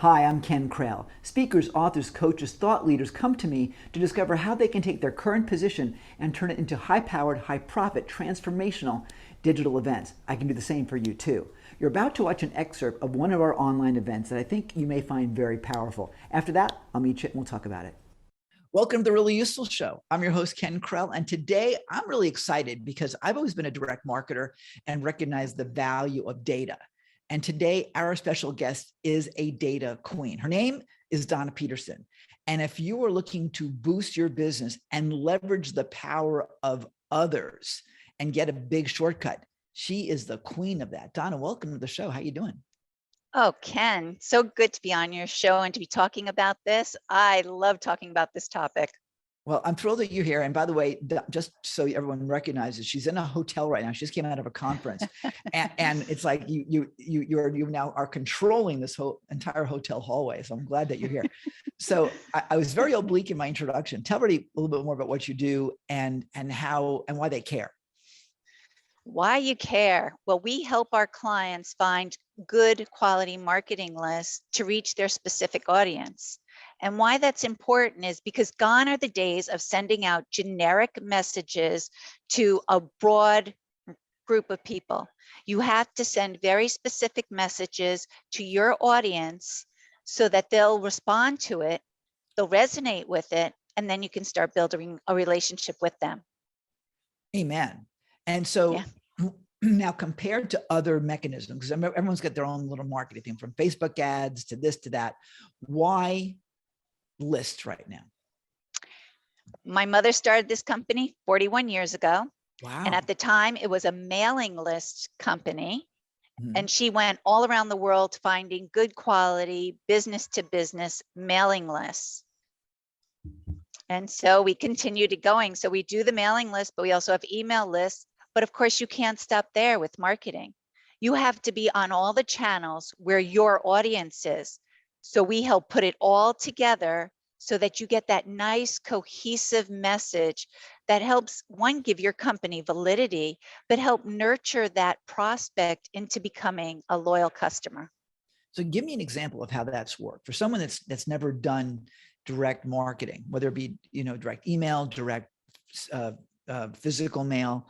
Hi, I'm Ken Krell. Speakers, authors, coaches, thought leaders come to me to discover how they can take their current position and turn it into high-powered, high-profit, transformational digital events. I can do the same for you too. You're about to watch an excerpt of one of our online events that I think you may find very powerful. After that, I'll meet you and we'll talk about it. Welcome to the Really Useful Show. I'm your host, Ken Krell, and today I'm really excited because I've always been a direct marketer and recognized the value of data. And today, our special guest is a data queen. Her name is Donna Peterson. And if you are looking to boost your business and leverage the power of others and get a big shortcut, she is the queen of that. Donna, welcome to the show. How you doing? Oh, Ken, so good to be on your show and to be talking about this. I love talking about this topic. Well, I'm thrilled that you're here. And by the way, just so everyone recognizes, she's in a hotel right now. She just came out of a conference, and it's like you now are controlling this whole entire hotel hallway. So I'm glad that you're here. So I was very oblique in my introduction. Tell everybody a little bit more about what you do and how and why they care. Why you care? Well, we help our clients find good quality marketing lists to reach their specific audience. And why that's important is because gone are the days of sending out generic messages to a broad group of people. You have to send very specific messages to your audience so that they'll respond to it, they'll resonate with it, and then you can start building a relationship with them. Amen. And so Yeah. Now compared to other mechanisms, because everyone's got their own little marketing thing, from Facebook ads to this to that, why lists right now? My mother started this company 41 years ago. Wow. And at the time, it was a mailing list company. Mhm. And she went all around the world finding good quality business to business mailing lists. And so we continued it going. So we do the mailing list, but we also have email lists. But of course, you can't stop there with marketing. You have to be on all the channels where your audience is. So we help put it all together so that you get that nice cohesive message that helps, one, give your company validity, but help nurture that prospect into becoming a loyal customer. So give me an example of how that's worked for someone that's never done direct marketing, whether it be, direct email, direct physical mail.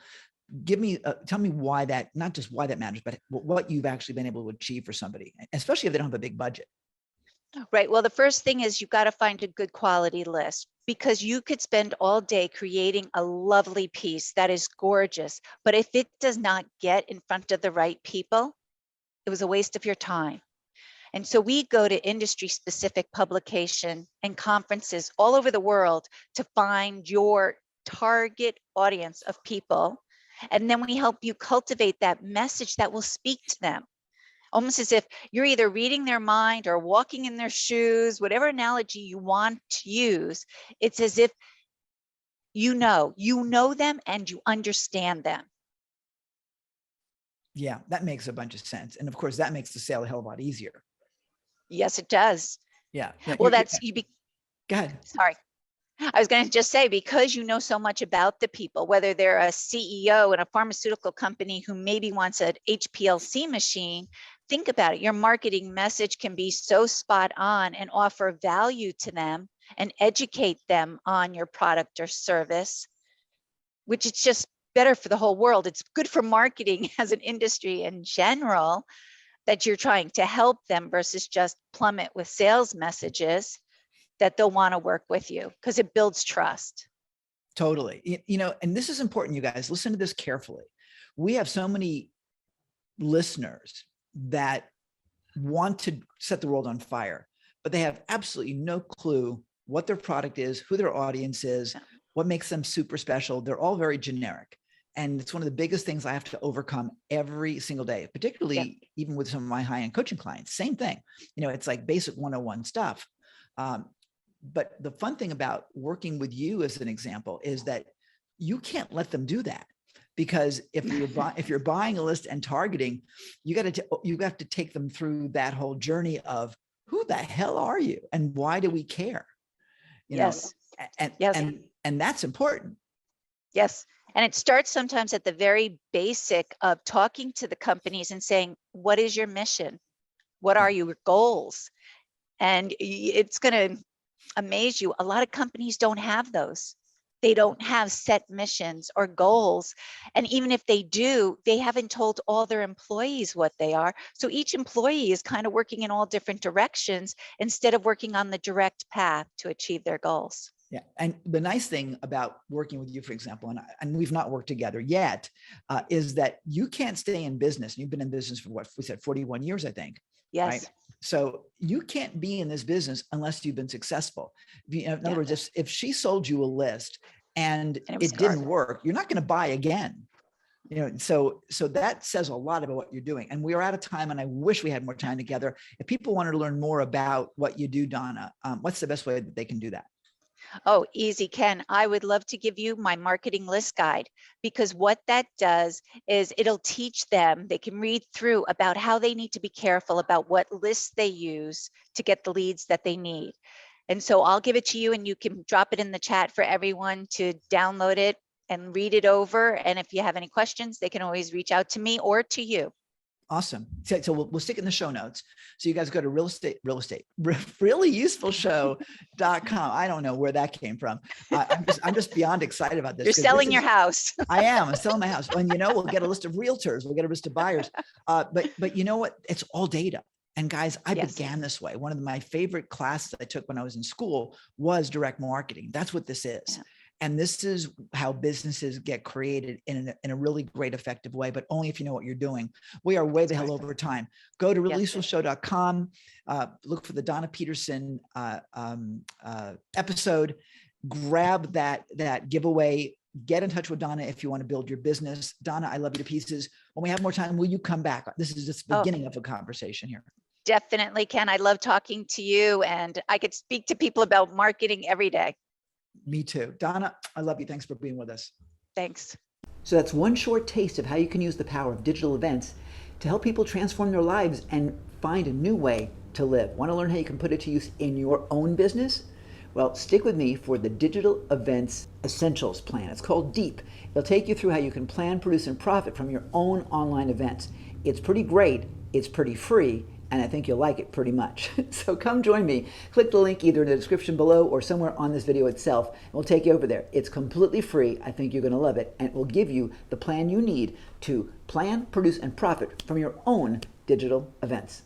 Tell me why that, not just why that matters, but what you've actually been able to achieve for somebody, especially if they don't have a big budget. Right. Well, the first thing is you've got to find a good quality list, because you could spend all day creating a lovely piece that is gorgeous. But if it does not get in front of the right people, it was a waste of your time. And so we go to industry specific publication and conferences all over the world to find your target audience of people. And then we help you cultivate that message that will speak to them. Almost as if you're either reading their mind or walking in their shoes, whatever analogy you want to use. It's as if you know them and you understand them. Yeah, that makes a bunch of sense. And of course, that makes the sale a hell of a lot easier. Yes, it does. Yeah. Well, go ahead. Sorry. I was going to just say, because you know so much about the people, whether they're a CEO in a pharmaceutical company who maybe wants an HPLC machine, think about it. Your marketing message can be so spot on and offer value to them and educate them on your product or service, which is just better for the whole world. It's good for marketing as an industry in general, that you're trying to help them versus just plummet with sales messages that they'll want to work with you, because it builds trust. Totally. And this is important, you guys, listen to this carefully. We have so many listeners that want to set the world on fire, but they have absolutely no clue what their product is, who their audience is, what makes them super special. They're all very generic. And it's one of the biggest things I have to overcome every single day, particularly even with some of my high-end coaching clients. Same thing. It's like basic 101 stuff. But the fun thing about working with you as an example is that you can't let them do that, because if you're buying a list and targeting, you have to take them through that whole journey of who the hell are you and why do we care? Yes. And that's important. Yes. And it starts sometimes at the very basic of talking to the companies and saying, what is your mission? What are your goals? And it's going to amaze you. A lot of companies don't have those. They don't have set missions or goals. And even if they do, they haven't told all their employees what they are. So each employee is kind of working in all different directions instead of working on the direct path to achieve their goals. Yeah. And the nice thing about working with you, for example, and we've not worked together yet, is that you can't stay in business. You've been in business for what we said, 41 years, I think. Yes. Right. So you can't be in this business unless you've been successful. In other words, if she sold you a list and it didn't work, you're not going to buy again. So that says a lot about what you're doing. And we are out of time, and I wish we had more time together. If people wanted to learn more about what you do, Donna, what's the best way that they can do that? Oh, easy, Ken. I would love to give you my marketing list guide, because what that does is it'll teach them, they can read through about how they need to be careful about what lists they use to get the leads that they need. And so I'll give it to you, and you can drop it in the chat for everyone to download it and read it over. And if you have any questions, they can always reach out to me or to you. Awesome. So we'll stick it in the show notes. So you guys go to reallyusefulshow.com. I don't know where that came from. I'm just beyond excited about this. You're selling your house. I am. I'm selling my house. And we'll get a list of realtors. We'll get a list of buyers. But you know what? It's all data. And guys, I began this way. One of my favorite classes I took when I was in school was direct marketing. That's what this is. Yeah. And this is how businesses get created in a really great, effective way, but only if you know what you're doing. We are way the hell over time. Go to reallyusefulshow.com, look for the Donna Peterson episode, grab that giveaway, get in touch with Donna if you want to build your business. Donna, I love you to pieces. When we have more time, will you come back? This is just the beginning of a conversation here. Definitely, Ken. I love talking to you, and I could speak to people about marketing every day. Me too. Donna, I love you. Thanks for being with us. Thanks. So that's one short taste of how you can use the power of digital events to help people transform their lives and find a new way to live. Want to learn how you can put it to use in your own business? Well, stick with me for the Digital Events Essentials Plan. It's called DEEP. It'll take you through how you can plan, produce, and profit from your own online events. It's pretty great. It's pretty free. And I think you'll like it pretty much. So come join me. Click the link either in the description below or somewhere on this video itself, and we'll take you over there. It's completely free. I think you're going to love it, and it will give you the plan you need to plan, produce, and profit from your own digital events.